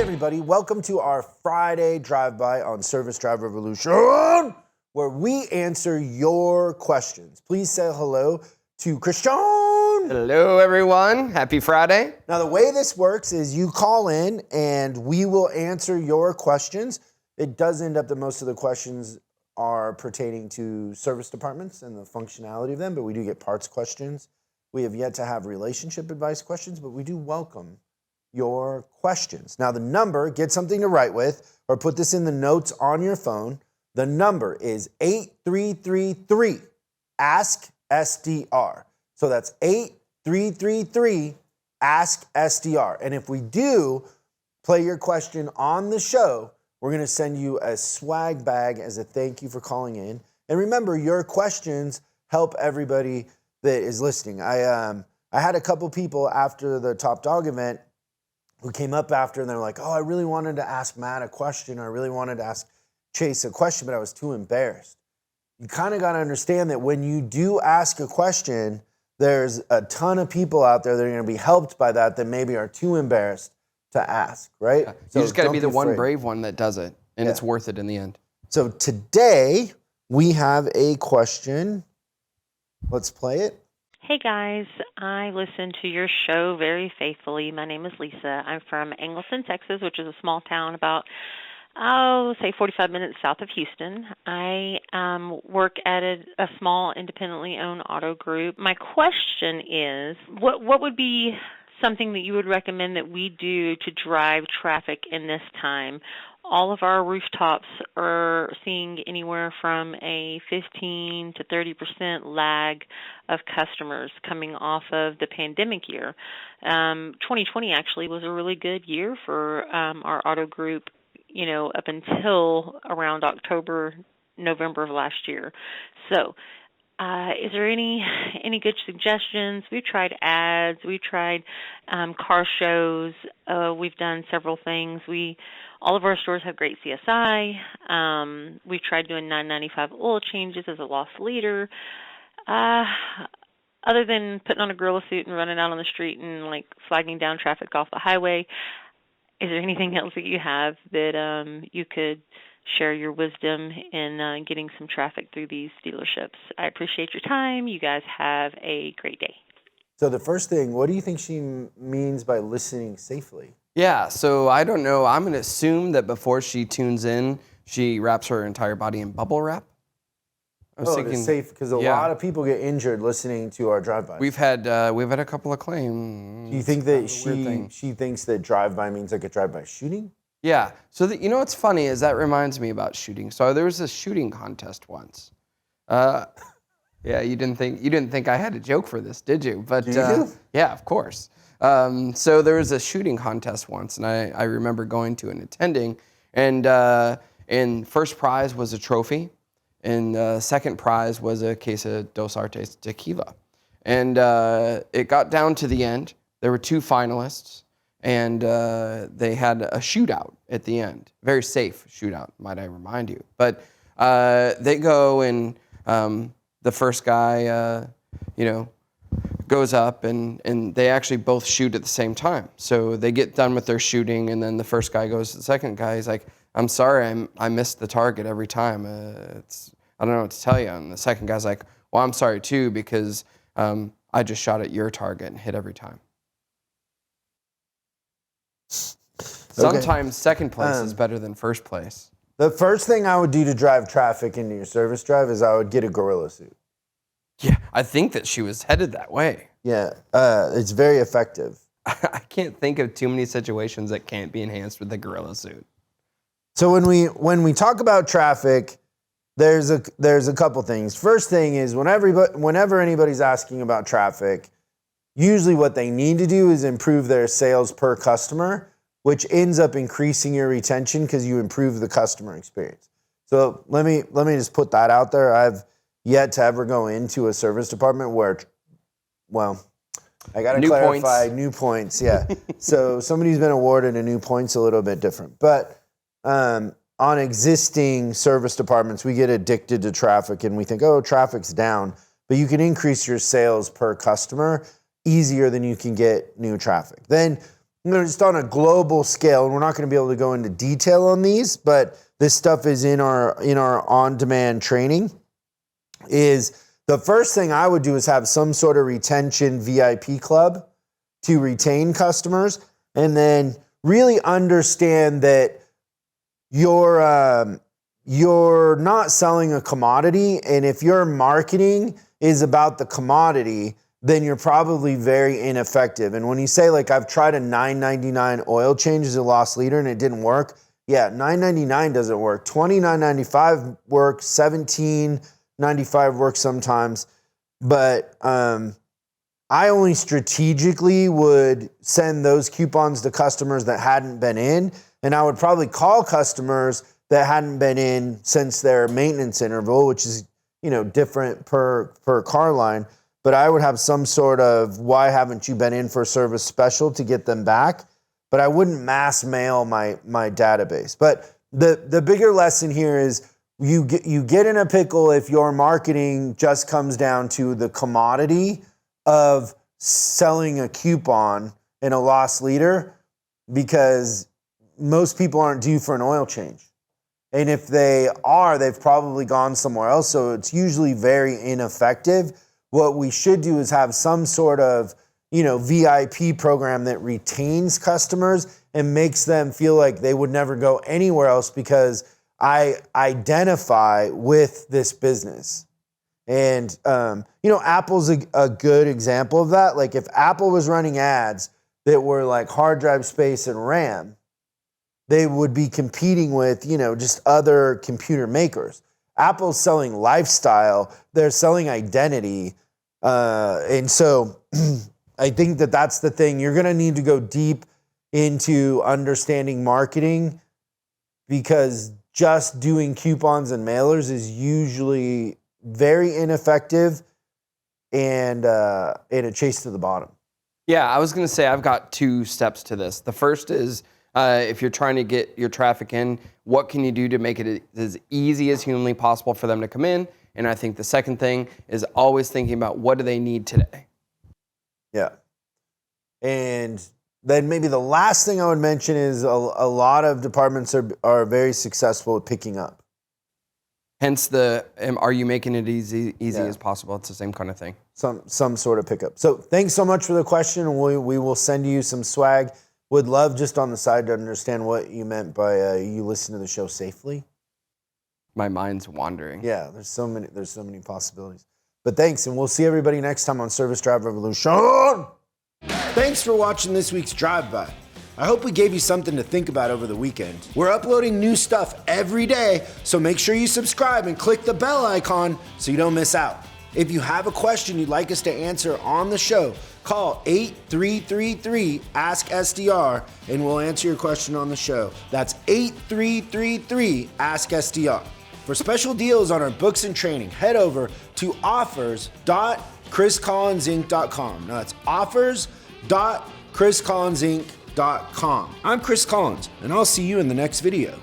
everybody, welcome to our Friday drive-by on Service Drive Revolution, where we answer your questions. Please say hello to Christian. Hello, everyone. Happy Friday. Now, the way this works is you call in and we will answer your questions. It does end up that most of the questions are pertaining to service departments and the functionality of them, but we do get parts questions. We have yet to have relationship advice questions, but we do welcome your questions. Now, the number, get something to write with, or put this in the notes on your phone. The number is 8333 Ask SDR. So that's 8333 Ask SDR. And if we do play your question on the show, we're going to send you a swag bag as a thank you for calling in. And remember, your questions help everybody that is listening. I had a couple people after the Top Dog event who came up after and they're like, oh, I really wanted to ask Matt a question. I really wanted to ask Chase a question, but I was too embarrassed. You kind of got to understand that when you do ask a question, there's a ton of people out there that are going to be helped by that maybe are too embarrassed to ask, right? Yeah. So you just got to be the one afraid. brave one that does it, and it's worth it in the end. So today we have a question. Let's play it. Hey guys, I listen to your show very faithfully. My name is Lisa. I'm from Angleton, Texas, which is a small town about, say 45 minutes south of Houston. I work at a small independently owned auto group. My question is, what would be something that you would recommend that we do to drive traffic in this time? All of our rooftops are seeing anywhere from a 15 to 30% lag of customers coming off of the pandemic year. 2020 actually was a really good year for our auto group, up until around October, November of last year. So is there any good suggestions? We've tried ads. We've tried car shows. We've done several things. All of our stores have great CSI. We've tried doing $9.95 oil changes as a loss leader. Other than putting on a gorilla suit and running out on the street and flagging down traffic off the highway, is there anything else that you have that you could share your wisdom in getting some traffic through these dealerships? I appreciate your time. You guys have a great day. So the first thing, what do you think she means by listening safely? Yeah, so I don't know. I'm going to assume that before she tunes in, she wraps her entire body in bubble wrap. I was thinking, it's safe because a lot of people get injured listening to our drive-by. We've had a couple of claims. Do you think that she thinks that drive-by means like a drive-by shooting? Yeah. So what's funny is that reminds me about shooting. So there was a shooting contest once. Yeah, you didn't think I had a joke for this, did you? But yeah, of course. So there was a shooting contest once, and I remember going to and attending, and first prize was a trophy, and second prize was a case of Dos Artes tequila. And it got down to the end. There were two finalists, and they had a shootout at the end. Very safe shootout, might I remind you. But they go and the first guy, goes up and they actually both shoot at the same time. So they get done with their shooting, and then the first guy goes to the second guy. He's like, I'm sorry, I missed the target every time. I don't know what to tell you. And the second guy's like, well, I'm sorry too, because I just shot at your target and hit every time. Sometimes second place is better than first place. The first thing I would do to drive traffic into your service drive is I would get a gorilla suit. Yeah, I think that she was headed that way. Yeah, it's very effective. I can't think of too many situations that can't be enhanced with a gorilla suit. So when we talk about traffic, there's a couple things. First thing is whenever anybody's asking about traffic, usually what they need to do is improve their sales per customer, which ends up increasing your retention because you improve the customer experience. So let me just put that out there. I've yet to ever go into a service department where, I got to clarify, new points, yeah. So somebody's been awarded a new point's a little bit different. But on existing service departments, we get addicted to traffic and we think, oh, traffic's down. But you can increase your sales per customer easier than you can get new traffic. Then just on a global scale, and we're not going to be able to go into detail on these, but this stuff is in our on-demand training, is the first thing I would do is have some sort of retention VIP club to retain customers, and then really understand that you're not selling a commodity, and if your marketing is about the commodity, then you're probably very ineffective. And when you say, like, I've tried a $9.99 oil change as a loss leader and it didn't work, yeah, $9.99 doesn't work. $29.95 works, $17.95 works sometimes. But I only strategically would send those coupons to customers that hadn't been in, and I would probably call customers that hadn't been in since their maintenance interval, which is, different per car line. But I would have some sort of, why haven't you been in for a service special to get them back? But I wouldn't mass mail my database. But the bigger lesson here is you get in a pickle if your marketing just comes down to the commodity of selling a coupon and a loss leader, because most people aren't due for an oil change. And if they are, they've probably gone somewhere else. So it's usually very ineffective. What we should do is have some sort of, VIP program that retains customers and makes them feel like they would never go anywhere else because I identify with this business. And, Apple's a good example of that. Like, if Apple was running ads that were like hard drive space and RAM, they would be competing with, just other computer makers. Apple's selling lifestyle, they're selling identity. And so I think that's the thing. You're going to need to go deep into understanding marketing, because just doing coupons and mailers is usually very ineffective and a chase to the bottom. Yeah, I was going to say I've got 2 steps to this. The first is if you're trying to get your traffic in, what can you do to make it as easy as humanly possible for them to come in? And I think the second thing is always thinking about, what do they need today? Yeah. And then maybe the last thing I would mention is a lot of departments are very successful at picking up. Hence are you making it easy as possible? It's the same kind of thing. Some sort of pickup. So thanks so much for the question. We will send you some swag. Would love, just on the side, to understand what you meant by you listen to the show safely. My mind's wandering. Yeah, there's so many possibilities. But thanks, and we'll see everybody next time on Service Drive Revolution. Thanks for watching this week's Drive By. I hope we gave you something to think about over the weekend. We're uploading new stuff every day, so make sure you subscribe and click the bell icon so you don't miss out. If you have a question you'd like us to answer on the show, call 8333-ASK-SDR and we'll answer your question on the show. That's 8333-ASK-SDR. For special deals on our books and training, head over to offers.chriscollinsinc.com. Now that's offers.chriscollinsinc.com. I'm Chris Collins, and I'll see you in the next video.